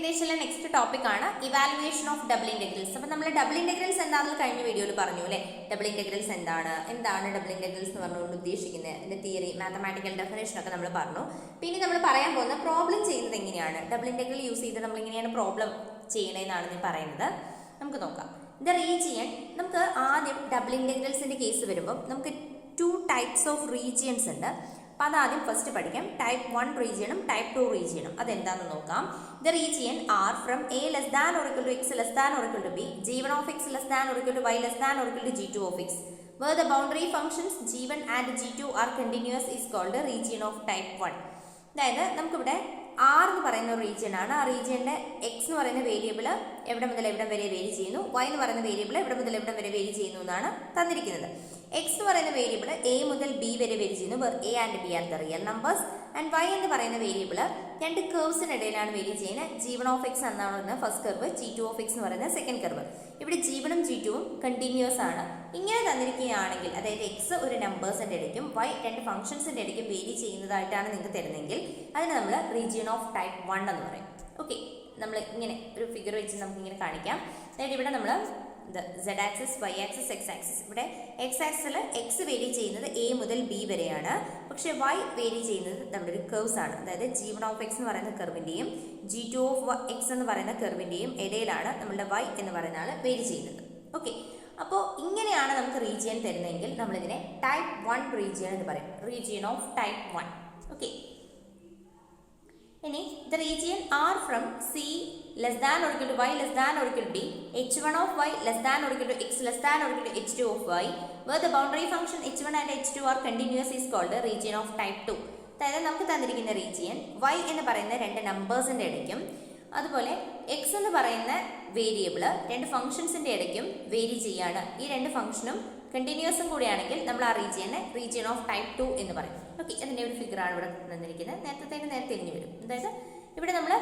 ഏകദേശം next topic ആണ് evaluation of double integrals. അപ്പോൾ നമ്മൾ ഡബിൾ ഇന്റഗ്രൽസ് എന്താണെന്ന് കഴിഞ്ഞ വീഡിയോയിൽ പറഞ്ഞു അല്ലേ. ഡബിൾ ഇന്റഗ്രൽസ് എന്താണ് ഡബിൾ ഇന്റഗ്രൽസ് എന്ന് പറഞ്ഞുകൊണ്ട് ഉദ്ദേശിക്കുന്നത്, അതിന്റെ തിയറി, മാത്തമാറ്റിക്കൽ ഡെഫിനേഷൻ ഒക്കെ നമ്മൾ പറഞ്ഞു. പിന്നെ നമ്മൾ പറയാൻ പോകുന്ന പ്രോബ്ലം ചെയ്യുന്നത് എങ്ങനെയാണ്, ഡബിൾ ഇന്റഗ്രൽ യൂസ് ചെയ്ത് നമ്മൾ എങ്ങനെയാണ് പ്രോബ്ലം ചെയ്യണമെന്നാണ് ഞാൻ പറയുന്നത്. നമുക്ക് നോക്കാം. ദ റീജിയൻ, നമുക്ക് ആദ്യം ഡബിൾ ഇന്റഗ്രൽസിന്റെ കേസ് വരുമ്പോൾ നമുക്ക് 2 ടൈപ്സ് ഓഫ് റീജിയൻസ് ഉണ്ട്. അപ്പോൾ അതാദ്യം ഫസ്റ്റ് പഠിക്കാം. ടൈപ്പ് 1 റീജിയനും ടൈപ്പ് 2 റീജിയനും അതെന്താണെന്ന് നോക്കാം. The region are from a less than or equal to x less than or equal to b, g1 of x less than or equal to y less than or equal to g2 of x, where the boundary functions g1 and g2 are continuous is called region of type 1. അതായത് നമുക്കിവിടെ R എന്ന് പറയുന്ന ഒരു region ആണ്. ആ റീജിയന്റെ X എന്ന് പറയുന്ന variable എവിടെ മുതൽ എവിടെ വരെ വേരി ചെയ്യുന്നു, വൈ എന്ന് പറയുന്ന വേരിയബിൾ എവിടെ മുതൽ എവിടെ വരെ വേരി ചെയ്യുന്നു എന്നാണ് തന്നിരിക്കുന്നത്. എക്സ് എന്ന് പറയുന്ന വേരിയബിൾ എ മുതൽ ബി വരെ വേരി ചെയ്യുന്നു, where a and b are the real numbers. And y എന്ന് പറയുന്ന വേരിയബിൾ രണ്ട് കർവ്സിനിടയിലാണ് വേരി ചെയ്യുന്നത്. g1 ഓഫ് എക്സ് എന്നാണ് പറയുന്നത് first curve, g2 of X എന്ന് പറയുന്നത് സെക്കൻഡ് കർവ്. ഇവിടെ g1ഉം g2ഉം കണ്ടിന്യൂസ് ആണ്. ഇങ്ങനെ തന്നിരിക്കുകയാണെങ്കിൽ, അതായത് എക്സ് ഒരു നമ്പേഴ്സിന്റെ ഇടയ്ക്കും വൈ രണ്ട് ഫംഗ്ഷൻസിന്റെ ഇടയ്ക്കും വേരി ചെയ്യുന്നതായിട്ടാണ് നിങ്ങൾക്ക് തരുന്നതെങ്കിൽ അതിന് നമ്മൾ റീജിയൻ ഓഫ് ടൈപ്പ് 1 എന്ന് പറയും. ഓക്കെ, നമ്മൾ ഇങ്ങനെ ഒരു ഫിഗർ വെച്ച് നമുക്ക് ഇങ്ങനെ കാണിക്കാം. അതായത് ഇവിടെ നമ്മൾ z axis, y axis, x axis, ഇവിടെ x ആക്സിൽ x വേരി ചെയ്യുന്നത് a മുതൽ b വരെയാണ്. പക്ഷെ y വേരി ചെയ്യുന്നത് നമ്മുടെ ഒരു കർവ്സ് ആണ്. അതായത് g1 ഓഫ് x എന്ന് പറയുന്ന കർവിന്റെയും g2 ഓഫ് x എന്ന് പറയുന്ന കർവിന്റെയും ഇടയിലാണ് നമ്മുടെ y എന്ന് പറയുന്ന ആൾ വേരി ചെയ്യുന്നത്. ഓക്കെ, അപ്പോൾ ഇങ്ങനെയാണ് നമുക്ക് റീജിയൻ തരുന്നതെങ്കിൽ നമ്മളിതിനെ ടൈപ്പ് 1 റീജിയൻ എന്ന് പറയും, റീജിയൻ ഓഫ് ടൈപ്പ് 1. ഓക്കെ, ഇനി the region are from c less than or equal to y less than or equal to b, h1 of y less than or equal to x less than or equal to h2 of y, where the boundary function h1 and h2 are continuous is called region of type 2. അതായത് നമുക്ക് തന്നിരിക്കുന്ന region y എന്ന് പറയുന്ന രണ്ട് നമ്പേഴ്സിന്റെ ഇടയ്ക്കും അതുപോലെ x എന്ന് പറയുന്ന variable രണ്ട് ഫംഗ്ഷൻസിന്റെ ഇടയ്ക്കും വേരി ചെയ്യാണ്. ഈ രണ്ട് ഫംഗ്ഷനും കണ്ടിന്യൂസും കൂടിയാണെങ്കിൽ നമ്മൾ ആ റീജിയനെ റീജിയൻ ഓഫ് ടൈപ്പ് 2 എന്ന് പറയും. ഓക്കെ, അതിൻ്റെ ഒരു ഫിഗറാണ് ഇവിടെ തന്നിരിക്കുന്നത്. നേരത്തെ തിരിഞ്ഞു വരും. അതായത് ഇവിടെ നമ്മൾ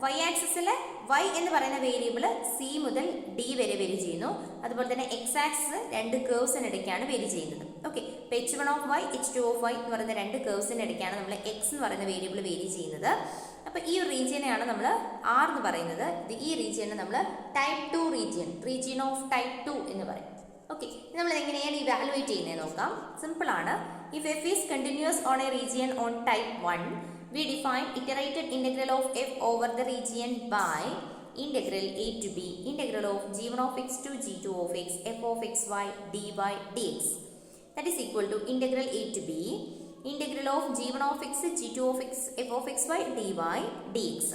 y ആക്സിസിലെ y എന്ന് പറയുന്ന വേരിയബിൾ c മുതൽ d വരെ വേരി ചെയ്യുന്നു. അതുപോലെ തന്നെ x ആക്സിസ് രണ്ട് കർവ്സിനിടയ്ക്കാണ് വേരി ചെയ്യുന്നത്. ഓക്കെ, ഇപ്പോൾ h1 of y, h2 of y എന്ന് പറയുന്ന രണ്ട് കർവ്സിനിടയ്ക്കാണ് നമ്മൾ x എന്ന് പറയുന്ന വേരിയബിൾ വേരി ചെയ്യുന്നത്. അപ്പോൾ ഈ ഒരു റീജിയനെയാണ് നമ്മൾ ആർ എന്ന് പറയുന്നത്. ഈ റീജിയനെ നമ്മൾ type 2 region, region of type 2 എന്ന് പറയും. ഓക്കെ, നമ്മൾ എങ്ങനെയാണ് ഇവാലുവേറ്റ് ചെയ്യുന്നത് നോക്കാം. സിമ്പിൾ ആണ്. If f is continuous on a region on type 1, we define iterated integral of f over the region by integral a to b, integral of g1 of x to g2 of x, f of xy dy dx. That is equal to integral a to b, integral of g1 of x, g2 of x, f of xy dy dx.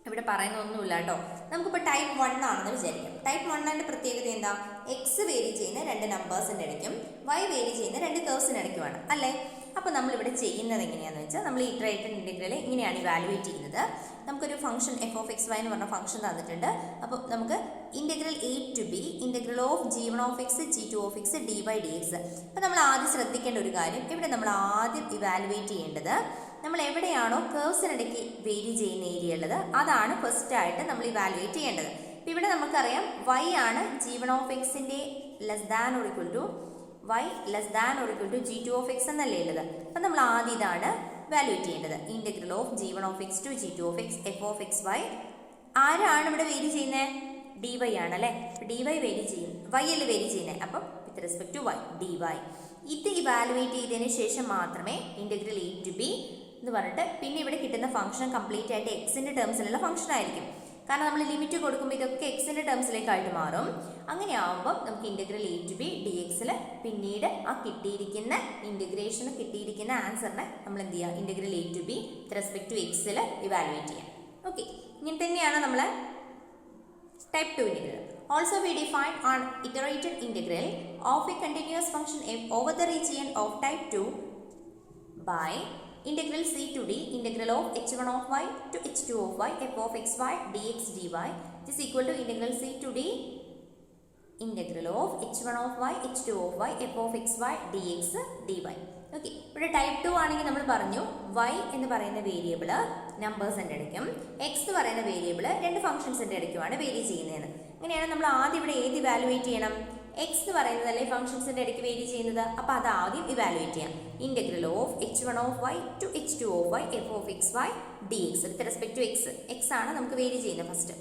ഇവിടെ പറയുന്ന ഒന്നുമില്ല കേട്ടോ. നമുക്കിപ്പോൾ type 1 ആണെന്ന് വിചാരിക്കാം. Type 1ന്റെ പ്രത്യേകത എന്താ? X vary ചെയ്യുന്ന രണ്ട് നമ്പേഴ്സിൻ്റെ ഇടയ്ക്കും വൈ വേരി ചെയ്യുന്ന രണ്ട് കർവ്സിൻ്റെ ഇടയ്ക്കുമാണ് അല്ലേ. അപ്പോൾ നമ്മളിവിടെ ചെയ്യുന്നത് എങ്ങനെയാണെന്ന് വെച്ചാൽ നമ്മൾ ഈ ഇറ്ററേറ്റഡ് ഇൻ്റഗ്രൽ ഇങ്ങനെയാണ് ഇവാലുവേറ്റ് ചെയ്യുന്നത്. നമുക്കൊരു function f of x y എന്ന് പറഞ്ഞ ഫംഗ്ഷൻ തന്നിട്ടുണ്ട്. അപ്പോൾ നമുക്ക് integral a to b, integral of g1 of x, g2 of x dy dx. അപ്പോൾ നമ്മൾ ആദ്യം ശ്രദ്ധിക്കേണ്ട ഒരു കാര്യം, ഇവിടെ നമ്മൾ ആദ്യം ഇവാലുവേറ്റ് ചെയ്യേണ്ടത് നമ്മൾ എവിടെയാണോ കർവ്സിനിടയ്ക്ക് വേരി ചെയ്യുന്ന ഏരിയ ഉള്ളത് അതാണ് ഫസ്റ്റ് ആയിട്ട് നമ്മൾ ഇവാലുവേറ്റ് ചെയ്യേണ്ടത്. അപ്പോൾ ഇവിടെ നമുക്കറിയാം y ആണ് g1 ഓഫ് എക്സിൻ്റെ less than or equal to y less than or equal to g2 of x എന്നല്ലേ ഉള്ളത്. അപ്പം നമ്മൾ ആദ്യം ഇതാണ് വാലുവേറ്റ് ചെയ്യേണ്ടത്. Integral of g1 of x to g2 of x, f of x y. ആരാണ് ഇവിടെ വേരി ചെയ്യുന്നത്? dy ആണ് അല്ലേ. dy വേരി ചെയ്യും, y അല്ലേ വേരി ചെയ്യുന്നത്. അപ്പം with respect to y dy. ഇത് ഇവാലുവേറ്റ് ചെയ്തതിന് ശേഷം മാത്രമേ ഇൻ്റഗ്രൽ എ ടു ബി എന്ന് പറഞ്ഞിട്ട് പിന്നെ ഇവിടെ കിട്ടുന്ന ഫംഗ്ഷൻ കംപ്ലീറ്റ് ആയിട്ട് എക്സിൻ്റെ ടേംസിലുള്ള ഫംഗ്ഷൻ ആയിരിക്കും. കാരണം നമ്മൾ ലിമിറ്റ് കൊടുക്കുമ്പോൾ ഇതൊക്കെ എക്സിൻ്റെ ടേംസിലേക്കായിട്ട് മാറും. അങ്ങനെ ആകുമ്പോൾ നമുക്ക് integral a to b d എക്സിൽ പിന്നീട് ആ കിട്ടിയിരിക്കുന്ന ഇൻ്റഗ്രേഷന് കിട്ടിയിരിക്കുന്ന ആൻസറിനെ നമ്മൾ എന്ത് ചെയ്യുക, integral a to b with respect to എക്സിൽ ഇവാലുവേറ്റ് ചെയ്യാം. ഓക്കെ, ഇങ്ങനെ തന്നെയാണ് നമ്മൾ type 2 integral. Also we define an iterated integral of a continuous function f over the region of type 2 by integral c to d, integral of h1 of y to h2 of y, f of xy dx dy is equal to integral c to d, integral of h1 of y, h2 of y, f of xy dx dy. Okay, ഇവിടെ type 2 ആണെങ്കിൽ നമ്മൾ പറഞ്ഞു y എന്ന് പറയുന്ന variable നമ്പേഴ്സിൻ്റെ ഇടയ്ക്കും x എന്ന് പറയുന്ന variable രണ്ട് ഫംഗ്ഷൻസിൻ്റെ ഇടയ്ക്കുമാണ് vary ചെയ്യുന്നതെന്ന്. അങ്ങനെയാണ് നമ്മൾ ആദ്യം ഇവിടെ ഏത് ഇവാലുവേറ്റ് ചെയ്യണം? എക്സ് എന്ന് പറയുന്നത് അല്ലേ ഫംഗ്ഷൻസിൻ്റെ ഇടയ്ക്ക് വേരി ചെയ്യുന്നത്. അപ്പോൾ അത് ആദ്യം ഇവാലുവേറ്റ് ചെയ്യാം. Integral of h1 of y to h2 of y, f of xy d x with respect to x. X ആണ് നമുക്ക് വേരി ചെയ്യുന്നത് ഫസ്റ്റ്.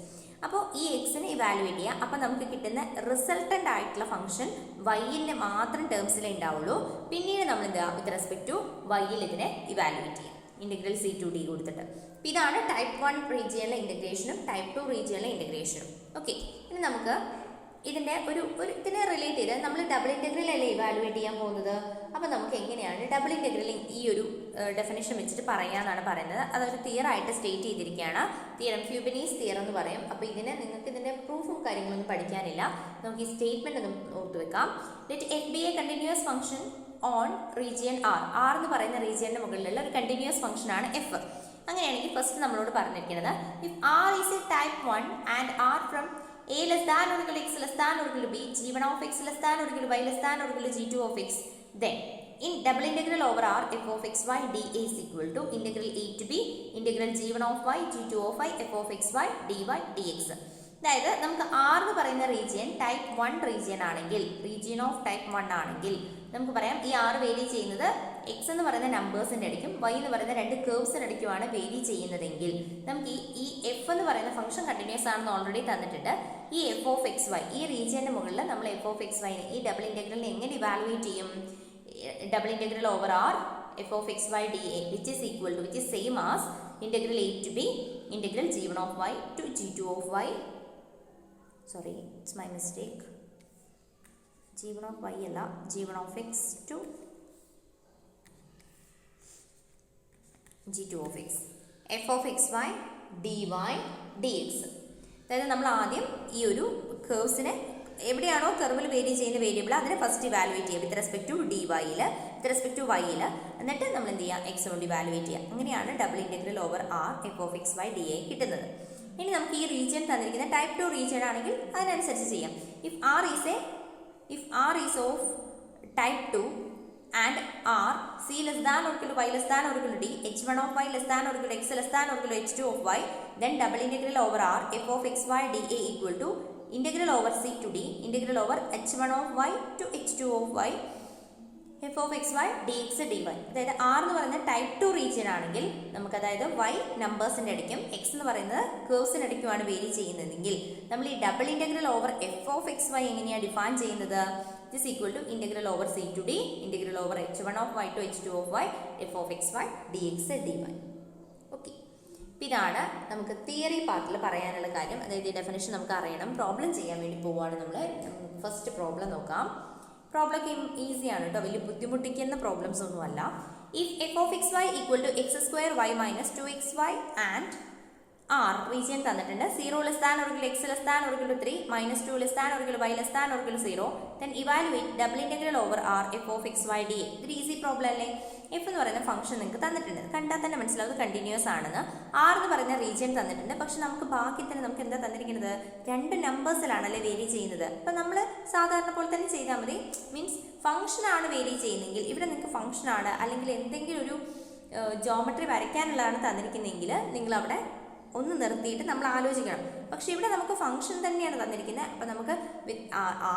അപ്പോൾ ഈ എക്സിനെ ഇവാലുവേറ്റ് ചെയ്യുക. അപ്പോൾ നമുക്ക് കിട്ടുന്ന റിസൾട്ടൻ്റ് ആയിട്ടുള്ള ഫംഗ്ഷൻ വൈയിൻ്റെ മാത്രം ടേംസിലേ ഉണ്ടാവുള്ളൂ. പിന്നീട് നമ്മൾ എന്താ വിത്ത് റെസ്പെക്ട് ടു വൈയിൽ ഇതിനെ ഇവാലുവേറ്റ് ചെയ്യാം, ഇൻ്റഗ്രൽ സി ടു ഡി കൊടുത്തിട്ട്. അപ്പോൾ ഇതാണ് ടൈപ്പ് 1 റീജിയനിലെ ഇൻ്റഗ്രേഷനും ടൈപ്പ് 2 റീജിയനിലെ ഇൻ്റഗ്രേഷനും. ഓക്കെ, ഇനി നമുക്ക് ഇതിൻ്റെ ഇതിനെ റിലേറ്റ് ചെയ്ത് നമ്മൾ ഡബിൾ ഇൻ്റഗ്രൽ അല്ലേ ഇവാലുവേറ്റ് ചെയ്യാൻ പോകുന്നത്. അപ്പോൾ നമുക്ക് എങ്ങനെയാണ് ഡബിൾ ഇൻ്റഗ്രലിംഗ് ഈ ഒരു ഡെഫിനേഷൻ വെച്ചിട്ട് പറയാമെന്നാണ് പറയുന്നത്. അതൊരു തിയറായിട്ട് സ്റ്റേറ്റ് ചെയ്തിരിക്കുകയാണ്. തിയറം ഫ്യൂബനീസ് തിയറം എന്ന് പറയും. അപ്പോൾ നിങ്ങൾക്ക് ഇതിൻ്റെ പ്രൂഫും കാര്യങ്ങളൊന്നും പഠിക്കാനില്ല. നമുക്ക് ഈ സ്റ്റേറ്റ്മെൻറ്റ് ഒന്ന് ഓർത്ത് വെക്കാം. Let f be a continuous function on region r. R എന്ന് പറയുന്ന റീജിയൻ്റെ മുകളിലുള്ള ഒരു കണ്ടിന്യൂസ് ഫംഗ്ഷനാണ് എഫ്. അങ്ങനെയാണെങ്കിൽ ഫസ്റ്റ് നമ്മളോട് പറഞ്ഞിരിക്കുന്നത് if r is a type 1 and r from a less than or equal to x less than or equal to b, g1 of x less than or equal to y less than or equal to g2 of x, then in double integral over r f of x y dA is equal to integral a to b integral g1 of y g2 of y f of x y dy dx. അതായത് നമുക്ക് R എന്ന് പറയുന്ന region type 1 region ആണെങ്കിൽ, region of type 1 ആണെങ്കിൽ നമുക്ക് പറയാം ഈ R vary ചെയ്യുന്നത് എക്സ് എന്ന് പറയുന്ന നമ്പേഴ്സിൻ്റെ ഇടയ്ക്കും വൈ എന്ന് പറയുന്ന രണ്ട് കേർവ്സിൻ്റെ ഇടയ്ക്കുമാണ് വേരി ചെയ്യുന്നതെങ്കിൽ നമുക്ക് ഈ എഫ് എന്ന് പറയുന്ന ഫംഗ്ഷൻ കണ്ടിന്യൂസ് ആണെന്ന് ഓൾറെഡി തന്നിട്ടുണ്ട്. ഈ എഫ് ഓഫ് എക്സ് വൈ ഈ റീജിയൻ്റെ മുകളിൽ നമ്മൾ എഫ് ഓഫ് എക്സ് വൈനെ ഈ ഡബിൾ ഇൻ്റഗ്രലിനെ എങ്ങനെ ഇവാലുവേറ്റ് ചെയ്യും? Double integral over R f of x y d a which is equal to which is same as integral a to b integral g1 of y to g2 of y. Sorry, it's my mistake. g1 of y അല്ല, g1 of x to g2 of x f of x y dy dx. അതായത് നമ്മൾ ആദ്യം ഈ ഒരു കേർവ്സിനെ എവിടെയാണോ കർവിൽ vary ചെയ്യുന്ന variable അതിനെ ഫസ്റ്റ് ഇവാലുവേറ്റ് ചെയ്യുക വിത്ത് റെസ്പെക്ട് ടു ഡി വൈയിൽ, വിത്ത് റെസ്പെക്ട് ടു വൈയിൽ. എന്നിട്ട് നമ്മൾ എന്ത് ചെയ്യുക? എക്സ് കൊണ്ട് ഇവാലുവേറ്റ് ചെയ്യുക. അങ്ങനെയാണ് double integral over R f of x y d A കിട്ടുന്നത്. ഇനി നമുക്ക് ഈ റീജിയൻ തന്നിരിക്കുന്ന ടൈപ്പ് 2 റീജിയൻ ആണെങ്കിൽ അതിനനുസരിച്ച് ചെയ്യാം. If r is of type 2 and r c less than or equal to y less than or equal to d h1 of y less than or equal to x less than or equal to h2 of y, then double integral over r f of x y dA equal to integral over c to d integral over h1 of y to h2 of y f of x y dx dy. അതായത് R എന്ന് പറയുന്നത് type 2 region ആണെങ്കിൽ നമുക്ക് അതായത് y നമ്പേഴ്സിൻ്റെ ഇടയ്ക്കും X എന്ന് പറയുന്നത് കേർവ്സിൻ്റെ ഇടയ്ക്കുമാണ് vary ചെയ്യുന്നതെങ്കിൽ നമ്മൾ ഈ double integral over f of x y എങ്ങനെയാണ് ഡിഫൈൻ ചെയ്യുന്നത്? This is equal to integral over c to d integral over h1 of y to h2 of y f of x y dx dy. Okay, ഇതാണ് നമുക്ക് theory പാർട്ടിൽ പറയാനുള്ള കാര്യം. അതായത് ഈ definition നമുക്ക് അറിയണം. പ്രോബ്ലം ചെയ്യാൻ വേണ്ടി പോവുകയാണ് നമ്മൾ. ഫസ്റ്റ് പ്രോബ്ലം നോക്കാം. പ്രോബ്ലം ഒക്കെ ഈസിയാണ് കേട്ടോ, വലിയ ബുദ്ധിമുട്ടിക്കുന്ന പ്രോബ്ലംസ് ഒന്നുമല്ല. If f of x y equal to x square y minus 2xy and r region തന്നിട്ടുണ്ട് 0 less than or equal to x less than or equal to 3 minus 2 less than or equal to y less than or equal to 0, then evaluate double integral over r f of x y dA. ഇതൊരു easy problem അല്ലേ? F എന്ന് പറയുന്ന function നിങ്ങൾക്ക് തന്നിട്ടുണ്ട്, കണ്ടാൽ തന്നെ മനസ്സിലാവും continuous ആണെന്ന്. ആർ എന്ന് പറയുന്ന റീജിയൻ തന്നിട്ടുണ്ട്. പക്ഷെ നമുക്ക് ബാക്കി തന്നെ നമുക്ക് എന്താ തന്നിരിക്കുന്നത്? രണ്ട് നമ്പേഴ്സിലാണല്ലേ വേരി ചെയ്യുന്നത്. അപ്പം നമ്മൾ സാധാരണ പോലെ തന്നെ ചെയ്താൽ മതി. മീൻസ് ഫംഗ്ഷനാണ് വേരി ചെയ്യുന്നതെങ്കിൽ ഇവിടെ നിങ്ങൾക്ക് ഫംഗ്ഷനാണ് അല്ലെങ്കിൽ എന്തെങ്കിലും ഒരു ജോമെട്രി വരയ്ക്കാനുള്ളതാണ് തന്നിരിക്കുന്നതെങ്കിൽ നിങ്ങളവിടെ ഒന്ന് നിർത്തിയിട്ട് നമ്മൾ ആലോചിക്കണം. പക്ഷെ ഇവിടെ നമുക്ക് ഫംഗ്ഷൻ തന്നെയാണ് തന്നിരിക്കുന്നത്. അപ്പോൾ നമുക്ക്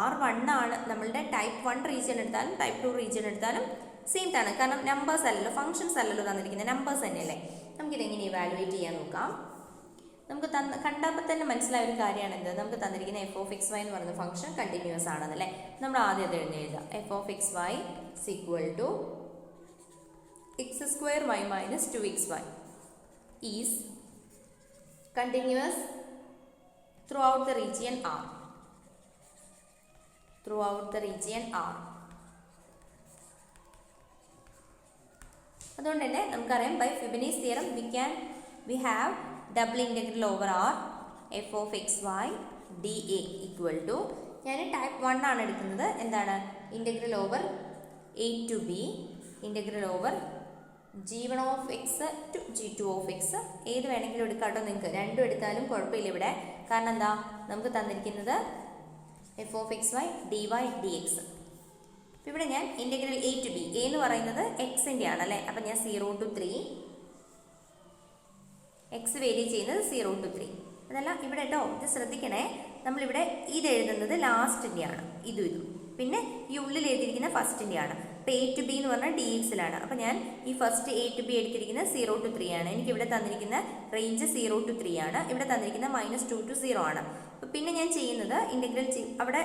R1 ആണ് നമ്മളുടെ ടൈപ്പ് 1 റീജിയൻ എടുത്താലും ടൈപ്പ് 2 റീജിയൻ എടുത്താലും സെയിം ആണ്. കാരണം നമ്പേഴ്സ് അല്ലല്ലോ, ഫംഗ്ഷൻസ് അല്ലല്ലോ തന്നിരിക്കുന്നത്, നമ്പേഴ്സ് തന്നെയല്ലേ. നമുക്കിതെങ്ങനെ ഇവാലുവേറ്റ് ചെയ്യാൻ നോക്കാം. നമുക്ക് കണ്ടപ്പോൾ തന്നെ മനസ്സിലായ ഒരു കാര്യമാണ് എന്ത്? നമുക്ക് തന്നിരിക്കുന്ന എഫ് ഓഫ് എക്സ് വൈ എന്ന് പറയുന്ന ഫംഗ്ഷൻ കണ്ടിന്യൂസ് ആണെന്നല്ലേ. നമ്മൾ ആദ്യം അത് എഴുതുക. F of x y equal to x square y minus 2xy is continuous throughout the region R. Throughout the region R. അതുകൊണ്ട് തന്നെ നമുക്കറിയാം by Fubini's theorem we have double integral over R f of x y dA equal to, ഞാൻ type 1 ആണ് എടുക്കുന്നത്. എന്താണ്? Integral over a to b integral over g1 of x to g2 of x. ഏത് വേണമെങ്കിലും എടുക്കാട്ടോ നിങ്ങൾക്ക്, രണ്ടും എടുത്താലും കുഴപ്പമില്ല ഇവിടെ. കാരണം എന്താ? നമുക്ക് തന്നിരിക്കുന്നത് f of x y d y d x. അപ്പോൾ ഇവിടെ ഞാൻ integral a to b, a എന്ന് പറയുന്നത് എക്സിൻ്റെ ആണല്ലേ. അപ്പം ഞാൻ 0 to 3, എക്സ് വേരി ചെയ്യുന്നത് 0 to 3. അതല്ല ഇവിടെ കേട്ടോ, ഇത് ശ്രദ്ധിക്കണേ. നമ്മളിവിടെ ഇത് എഴുതുന്നത് ലാസ്റ്റിൻ്റെയാണ്, ഇതും പിന്നെ ഈ ഉള്ളിൽ എഴുതിയിരിക്കുന്ന ഫസ്റ്റിൻ്റെയാണ്. അപ്പോൾ എ ടു ബി എന്ന് പറഞ്ഞാൽ ഡി എക്സിലാണ്. അപ്പോൾ ഞാൻ ഈ ഫസ്റ്റ് എ ടു ബി എടുത്തിരിക്കുന്നത് 0 to 3 ആണ്. എനിക്ക് ഇവിടെ തന്നിരിക്കുന്ന റേഞ്ച് 0 to 3 ആണ്. ഇവിടെ തന്നിരിക്കുന്ന -2 to 0 ആണ്. അപ്പോൾ പിന്നെ ഞാൻ ചെയ്യുന്നത് ഇൻ്റഗ്രൽ അവിടെ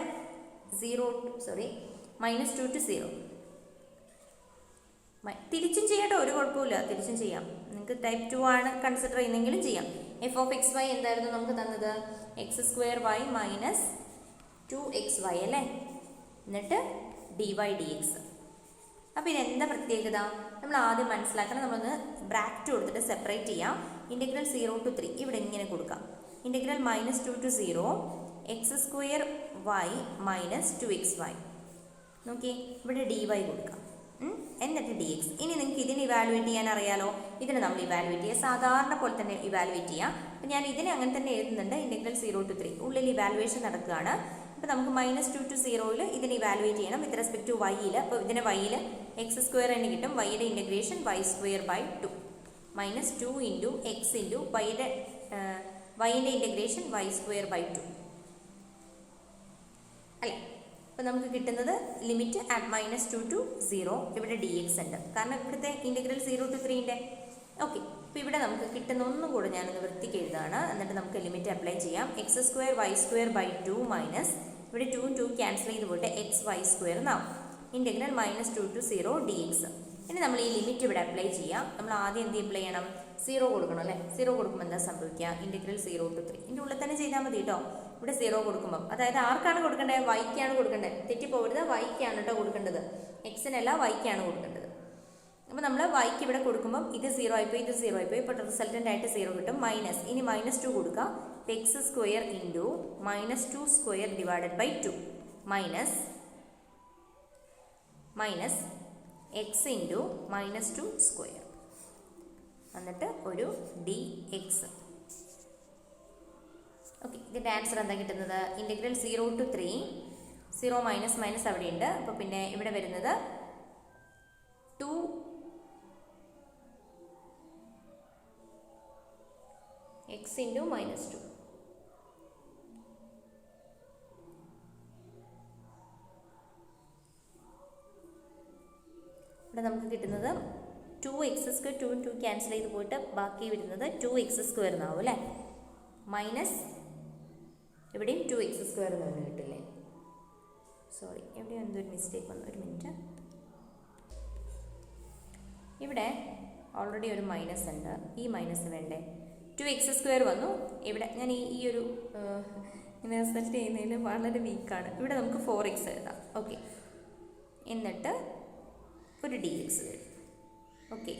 -2 to 0 തിരിച്ചും ചെയ്യട്ടോ, ഒരു കുഴപ്പമില്ല, തിരിച്ചും ചെയ്യാം. നിങ്ങൾക്ക് ടൈപ്പ് 2 ആണ് കൺസിഡർ ചെയ്യുന്നെങ്കിലും ചെയ്യാം. എഫ് ഓഫ് എക്സ് വൈ എന്തായിരുന്നു നമുക്ക് തന്നത്? x² y - 2xy അല്ലേ, എന്നിട്ട് dy dx. അപ്പോൾ ഇതെന്താ പ്രത്യേകത? നമ്മൾ ആദ്യം മനസ്സിലാക്കണം. നമ്മളൊന്ന് ബ്രാക്കറ്റ് കൊടുത്തിട്ട് സെപ്പറേറ്റ് ചെയ്യാം. ഇൻ്റഗ്രൽ 0 to 3 ഇവിടെ ഇങ്ങനെ കൊടുക്കാം. Integral -2 to 0 x² y - 2xy. നോക്കി, ഇവിടെ dy കൊടുക്കാം, എന്നിട്ട് ഡി എക്സ്. ഇനി നിങ്ങൾക്ക് ഇതിനെ ഇവാലുവേറ്റ് ചെയ്യാൻ അറിയാലോ. ഇതിനെ നമ്മൾ ഇവാലുവേറ്റ് ചെയ്യുക, സാധാരണ പോലെ തന്നെ ഇവാലുവേറ്റ് ചെയ്യാം. അപ്പോൾ ഞാൻ ഇതിനെ അങ്ങനെ തന്നെ എഴുതുന്നുണ്ട്. ഇൻ്റഗ്രൽ 0 to 3 ഉള്ളിൽ ഇവാലുവേഷൻ നടക്കുകയാണ്. അപ്പോൾ നമുക്ക് -2 to 0 ഇതിനെ ഇവാലുവേറ്റ് ചെയ്യണം വിത്ത് റെസ്പെക്ട് ടു വൈയിൽ. അപ്പോൾ ഇതിനെ വൈയിൽ x² എന്ന് കിട്ടും. വൈയുടെ ഇൻ്റഗ്രേഷൻ y²/2 -2 × x × വൈയുടെ ഇൻ്റഗ്രേഷൻ y²/2 അല്ലേ. അപ്പോൾ നമുക്ക് കിട്ടുന്നത് ലിമിറ്റ് അറ്റ് -2 to 0. ഇവിടെ ഡി എക്സ് ഉണ്ട്, കാരണം ഇവിടുത്തെ ഇൻ്റഗ്രൽ 0 to 3 ഓക്കെ. അപ്പോൾ ഇവിടെ നമുക്ക് കിട്ടുന്ന ഒന്നും കൂടെ ഞാനൊന്ന് വൃത്തിക്ക് എഴുതാണ്. എന്നിട്ട് നമുക്ക് ലിമിറ്റ് അപ്ലൈ ചെയ്യാം. x² y²/2 മൈനസ് ഇവിടെ 2 2 ക്യാൻസൽ ചെയ്ത് പോയിട്ട് xy² എന്നാവും. Integral -2 to 0 dx. ഇനി നമ്മൾ ഈ ലിമിറ്റ് ഇവിടെ അപ്ലൈ ചെയ്യാം. നമ്മൾ ആദ്യം എന്ത് അപ്ലൈ ചെയ്യണം? 0 കൊടുക്കണം അല്ലേ. 0 കൊടുക്കുമ്പോൾ എന്താ സംഭവിക്കുക? ഇൻ്റഗ്രൽ 0 to 3 ഇതിൻ്റെ ഉള്ളിൽ തന്നെ ചെയ്താൽ മതി കേട്ടോ. ഇവിടെ 0 കൊടുക്കുമ്പോൾ, അതായത് ആർക്കാണ് കൊടുക്കേണ്ടത്? വൈക്കാണ് കൊടുക്കേണ്ടത്. തെറ്റിപ്പോകരുത്, വൈക്കാണ് കേട്ടോ കൊടുക്കേണ്ടത്, എക്സിനല്ല വൈക്കാണ് കൊടുക്കേണ്ടത്. അപ്പോൾ നമ്മൾ വൈക്ക് ഇവിടെ കൊടുക്കുമ്പോൾ ഇത് 0 ആയിപ്പോയി, ഇത് 0 ആയിപ്പോയി. ഇപ്പോൾ റിസൾട്ടൻ്റ് ആയിട്ട് 0 കിട്ടും. മൈനസ്, ഇനി -2 കൊടുക്കുക. x² × -2² divided by 2 minus x × -2², എന്നിട്ട് ഒരു dx. ഓക്കെ, ഇതിൻ്റെ ആൻസർ എന്താ കിട്ടുന്നത്? ഇൻ്റഗ്രൽ 0 to 3 0 മൈനസ് മൈനസ് അവിടെ ഉണ്ട്. അപ്പോൾ പിന്നെ ഇവിടെ വരുന്നത് 2 x × -2. ഇവിടെ നമുക്ക് കിട്ടുന്നത് 2x², 2 2 ക്യാൻസൽ ചെയ്ത് പോയിട്ട് ബാക്കി വരുന്നത് 2x² എന്നാവും അല്ലേ. മൈനസ് ഇവിടെയും 2x² എന്ന് തന്നെ കിട്ടില്ലേ. സോറി, എവിടെയും എന്തൊരു മിസ്റ്റേക്ക് വന്നു, ഒരു മിനിറ്റ്. ഇവിടെ ഓൾറെഡി ഒരു മൈനസ് ഉണ്ട്, ഈ മൈനസ് വേണ്ടേ? 2x² വന്നു. ഇവിടെ ഞാൻ ഈ ഒരു ഇങ്ങനെ റിസൾട്ട് ചെയ്യുന്നതിൽ വളരെ വീക്കാണ്. ഇവിടെ നമുക്ക് 4x എഴുതാം. ഓക്കെ, എന്നിട്ട് ഒരു dx വരും. ഓക്കെ,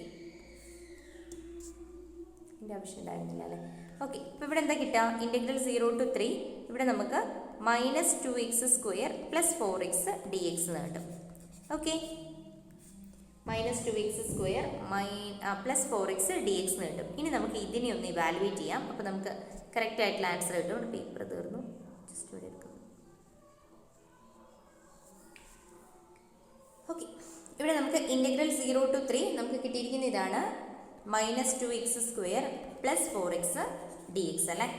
ഇതിൻ്റെ ആവശ്യം ഉണ്ടായിരുന്നില്ല അല്ലേ. ഓക്കെ, ഇപ്പോൾ ഇവിടെ എന്താ കിട്ടുക? ഇൻ്റഗ്രൽ 0 to 3 ഇവിടെ നമുക്ക് -2x² + 4x dx എന്ന് കിട്ടും. ഓക്കെ, -2x² + 4x dx എന്ന് കിട്ടും. ഇനി നമുക്ക് ഇതിനെ ഒന്ന് ഇവാലുവേറ്റ് ചെയ്യാം. അപ്പോൾ നമുക്ക് കറക്റ്റ് ആയിട്ടുള്ള ആൻസർ കിട്ടും. പേപ്പർ തീർന്നു, ജസ്റ്റ് ഇവിടെ എടുക്കുന്നു. ഓക്കെ, ഇവിടെ നമുക്ക് ഇൻ്റഗ്രൽ 0 to 3 നമുക്ക് കിട്ടിയിരിക്കുന്ന ഇതാണ്, -2x² + 4x dx അല്ലേ.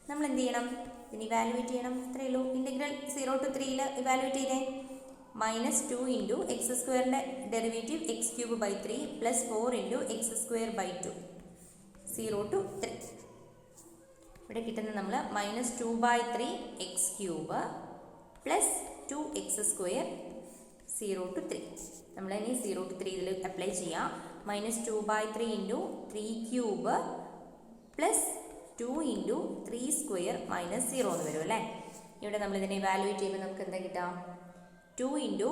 നമ്മൾ എന്ത് ചെയ്യണം? ഇതിന് ഇവാലുവേറ്റ് ചെയ്യണം. ഇത്രയേ ഉള്ളൂ. ഇൻ്റഗ്രൽ 0 to 3 ഇവാലുവേറ്റ് ചെയ്തേ. -2 × x² derivative x³ 3 + 4 × x²/2 0 to 3. ഇവിടെ കിട്ടുന്നത് നമ്മൾ -2/3 x³ + 2x² 0 to 3. നമ്മൾ ഇനി 0 to 3 ഇതിൽ അപ്ലൈ ചെയ്യാം. -2/3 × 3³ + 2 × 3² - 0 എന്ന് വരും അല്ലേ. ഇവിടെ നമ്മൾ ഇതിനെ ഇവാലുവേറ്റ് ചെയ്യുമ്പോൾ നമുക്ക് എന്താ കിട്ടാം? 2 ×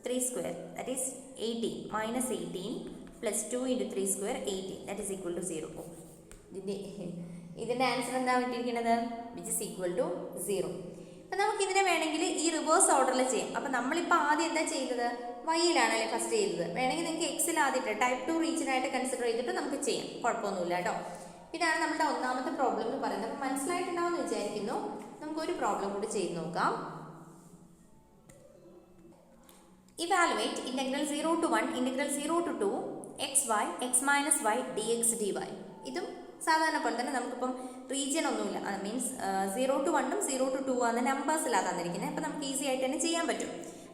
3² that is 18 -18 + 2 × 3² 18 that is equal to 0. ഇതിൻ്റെ ആൻസർ എന്താ കിട്ടിയിരിക്കുന്നത്? Which is equal to 0. അപ്പം നമുക്കിതിനെ വേണമെങ്കിൽ ഈ റിവേഴ്സ് ഓർഡറിൽ ചെയ്യാം. അപ്പം നമ്മളിപ്പോൾ ആദ്യം എന്താ ചെയ്തത്? വൈയിലാണല്ലേ ഫസ്റ്റ് ചെയ്തത്. വേണമെങ്കിൽ നിങ്ങൾക്ക് എക്സിൽ ആദ്യമായിട്ട് ടൈപ്പ് 2 റീജിയനായിട്ട് കൺസിഡർ ചെയ്തിട്ട് നമുക്ക് ചെയ്യാം, കുഴപ്പമൊന്നുമില്ല കേട്ടോ. ഇതാണ് നമ്മുടെ ഒന്നാമത്തെ പ്രോബ്ലം എന്ന് പറയുന്നത്. അപ്പം മനസ്സിലായിട്ടുണ്ടാവുമെന്ന് വിചാരിക്കുന്നു. നമുക്കൊരു പ്രോബ്ലം കൂടി ചെയ്ത് നോക്കാം. Evaluate integral 0 to 1, integral 0 to 2, xy, x minus y, dx dy. ഇതും സാധാരണ പോലെ തന്നെ നമുക്കിപ്പം റീജിയൻ ഒന്നുമില്ല, മീൻസ് 0 to 1 0 to 2 ആണ് നമ്പേഴ്സിലാണ് തന്നിരിക്കുന്നത്. അപ്പം നമുക്ക് ഈസി ആയിട്ട് തന്നെ ചെയ്യാൻ പറ്റും.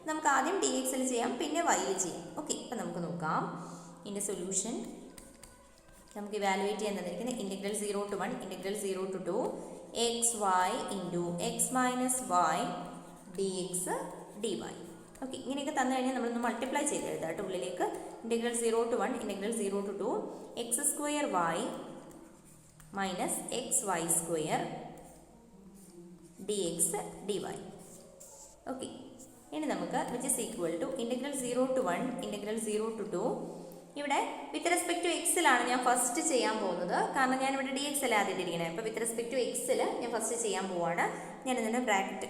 നമുക്ക് ആദ്യം ഡി എക്സിൽ ചെയ്യാം, പിന്നെ വൈയിൽ ചെയ്യാം. ഓക്കെ, ഇപ്പം നമുക്ക് നോക്കാം ഇതിൻ്റെ സൊല്യൂഷൻ. നമുക്ക് ഇവാലുവേറ്റ് ചെയ്യാൻ തന്നിരിക്കുന്നത് integral 0 to 1 integral 0 to 2 x y into x minus y d x d y. Okay, ഇങ്ങനെയൊക്കെ തന്നു കഴിഞ്ഞാൽ നമ്മളൊന്ന് മൾട്ടിപ്ലൈ ചെയ്ത് എഴുതാം കേട്ടോ ഉള്ളിലേക്ക്. Integral 0 to 1 integral 0 to 2 x square y minus x y square d x d y. Okay, ഇനി നമുക്ക് which is equal to integral 0 to 1 integral 0 to 2. ഇവിടെ വിത്ത് റെസ്പെക്ട് ടു എക്സിലാണ് ഞാൻ ഫസ്റ്റ് ചെയ്യാൻ പോകുന്നത്, കാരണം ഞാൻ ഇവിടെ ഡി എക്സ് അല്ല ആദ്യമായിട്ടിരിക്കണേ. അപ്പോൾ വിത്ത് റെസ്പെക്ട് ടു എക്സിൽ ഞാൻ ഫസ്റ്റ് ചെയ്യാൻ പോവാണ്. ഞാൻ ഇതിൻ്റെ ബ്രാക്കറ്റ്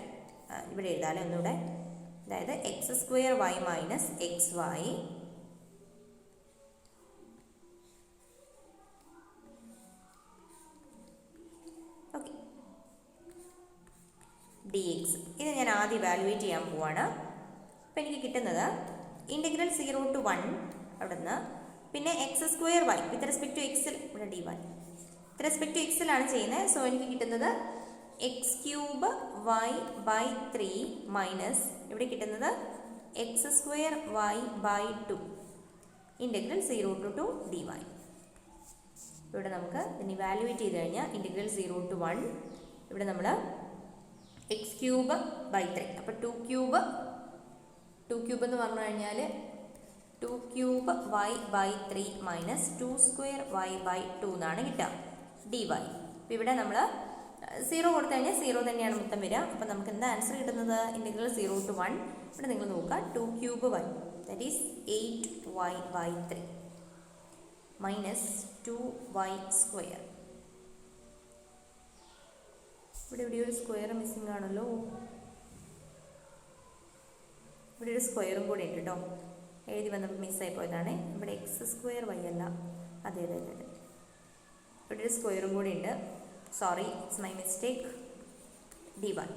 ഇവിടെ എഴുതാമല്ലോ ഒന്നുകൂടെ. അതായത് x square y minus x y okay d x. ഇത് ഞാൻ ആദ്യം ഇവാലുവേറ്റ് ചെയ്യാൻ പോവാണ്. അപ്പോൾ എനിക്ക് കിട്ടുന്നത് ഇൻറ്റഗ്രൽ 0 to 1 അവിടെ നിന്ന്, പിന്നെ x square y with respect to എക്സിൽ ഇവിടെ d y with respect to എക്സിലാണ് ചെയ്യുന്നത്. സോ എനിക്ക് കിട്ടുന്നത് x cube y by 3 minus ഇവിടെ കിട്ടുന്നത് x square y by 2 integral 0 to 2 d y. ഇവിടെ നമുക്ക് ഇതിന് ഇവാലുവേറ്റ് ചെയ്ത് കഴിഞ്ഞാൽ ഇൻറ്റഗ്രൽ 0 to 1 ഇവിടെ നമ്മൾ എക്സ് ക്യൂബ് ബൈ 3, അപ്പോൾ 2 ക്യൂബ് എന്ന് പറഞ്ഞു കഴിഞ്ഞാൽ 2 cube y by 3 minus 2 square y by 2 എന്നാണ് കിട്ടുക ഡി വൈ. അപ്പോൾ ഇവിടെ നമ്മൾ 0 കൊടുത്തു കഴിഞ്ഞാൽ 0 തന്നെയാണ് മൊത്തം വരിക. അപ്പോൾ നമുക്ക് എന്താ ആൻസർ കിട്ടുന്നത് ഇൻറ്റഗ്രൽ 0 to 1. ഇവിടെ നിങ്ങൾ നോക്കുക 2 cube y that is 8 y by 3 minus 2 y square. ഇവിടെ ഒരു സ്ക്വയർ മിസ്സിംഗ് ആണല്ലോ, ഇവിടെ ഒരു സ്ക്വയറും കൂടി ഉണ്ട് കേട്ടോ, എഴുതി വന്നപ്പോൾ മിസ്സായി പോയതാണ്. ഇവിടെ എക്സ് സ്ക്വയർ വൈ അല്ല, അതെ ഇവിടെ ഒരു സ്ക്വയറും കൂടി ഉണ്ട്, sorry it's my mistake, d y.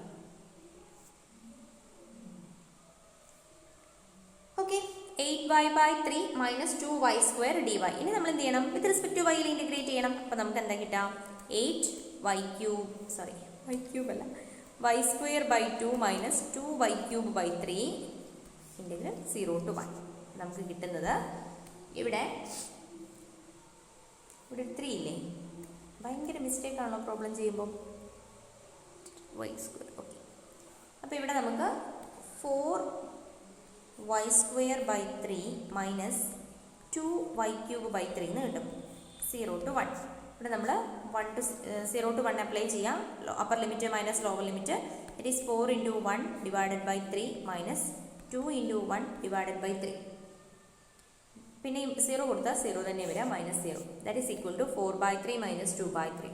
Okay, 8y by 3 minus 2y square d y. ഇനി നമ്മൾ എന്ത് ചെയ്യണം, വിത്ത് റെസ്പെക്ട് ടു വൈയിൽ ഇൻറ്റഗ്രേറ്റ് ചെയ്യണം. അപ്പോൾ നമുക്ക് എന്താ കിട്ടാം 8y square by 2 minus 2y cube by 3 integral 0 to 1. നമുക്ക് കിട്ടുന്നത് ഇവിടെ 3 ഇല്ലേ, ഭയങ്കര മിസ്റ്റേക്ക് ആണല്ലോ പ്രോബ്ലം ചെയ്യുമ്പോൾ, y സ്ക്വയർ. ഓക്കെ, അപ്പോൾ ഇവിടെ നമുക്ക് 4y square by 3 minus 2y cube by 3 എന്ന് കിട്ടും 0 to 1. ഇവിടെ നമ്മൾ 0 to 1 അപ്ലൈ ചെയ്യാം, upper limit minus lower limit. It is 4 into 1 divided by 3 minus 2 into 1 divided by 3. പിന്നെ 0 കൊടുത്താൽ 0 തന്നെ വരിക, minus 0. That is equal to 4/3 minus 2/3.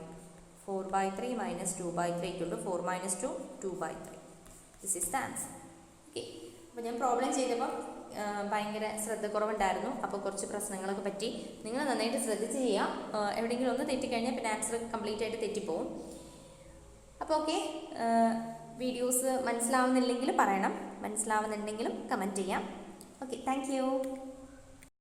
4/3 minus 2/3 equal to 4 minus 2 2/3. This is the answer. Okay, അപ്പോൾ ഞാൻ problem ചെയ്തപ്പോൾ ഭയങ്കര ശ്രദ്ധക്കുറവുണ്ടായിരുന്നു, അപ്പോൾ കുറച്ച് പ്രശ്നങ്ങളൊക്കെ പറ്റി. നിങ്ങൾ നന്നായിട്ട് ശ്രദ്ധിച്ച് ചെയ്യുക, എവിടെയെങ്കിലും ഒന്ന് തെറ്റിക്കഴിഞ്ഞാൽ പിന്നെ ആൻസർ കംപ്ലീറ്റ് ആയിട്ട് തെറ്റിപ്പോവും. അപ്പോൾ ഓക്കെ, വീഡിയോസ് മനസ്സിലാവുന്നില്ലെങ്കിൽ പറയണം, മനസ്സിലാവുന്നുണ്ടെങ്കിലും കമൻറ്റ് ചെയ്യാം. Okay, thank you.